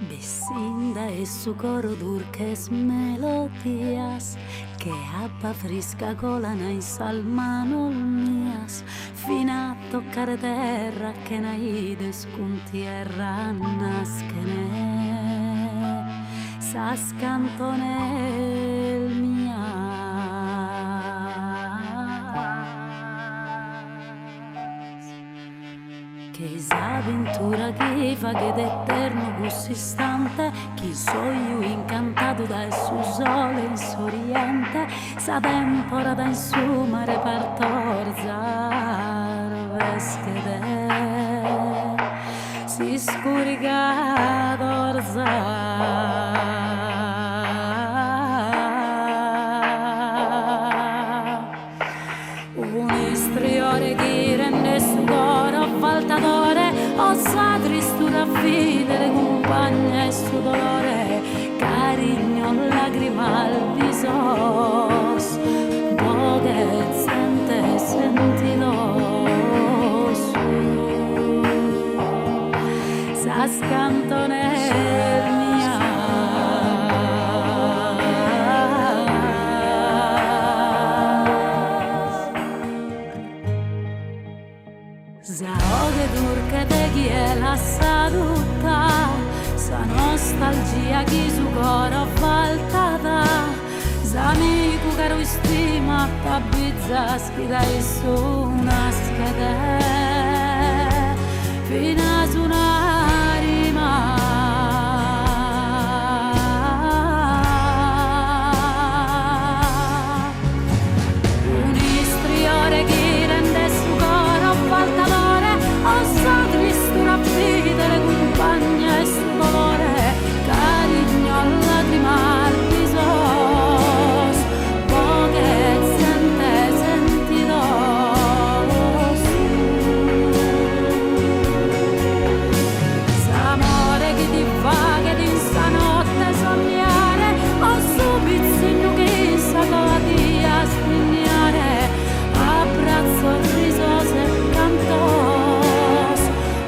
Besinda e su coro durques melodías que abba frisca colana in salmanol mias fino a toccare terra che naides con tierra naschene s'ascanto nel che s'avventura che fa che d'eterno gusto istante chi sono incantato dal suo sole in s'oriente sa temporada in su mare partorzar veschede si scurica un istriore che rende su coro faltatore ossa tristura fine le compagna e su dolore carigno lacrima al visos poche sente sentilo su s'ascanto nel mia Zaoghe turche de chi è la saluta sa nostalgia chi su coro faltata s'amico caro istima tabizza schida e su una schede fino a su una rima un istriore che rende su coro faltatore ossa tristura vita le compagna e su dolore carigno lacrima al visos poche sente sentito s'amore che ti fa che di stanotte sognare o su pizzigno che sa codi a scrignare abbraccio il riso se cantos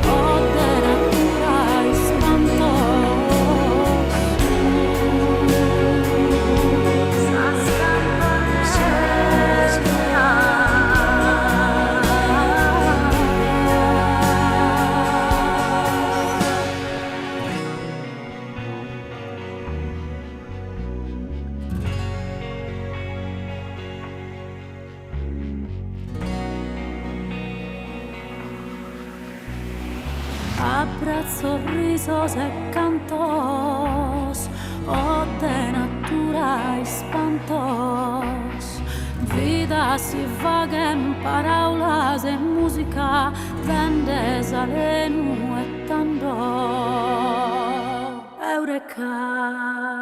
o de natura ispantos abbraccio risos e cantos o de natura espantos vida si vaga en paraulas e música vende salenu e tando eureka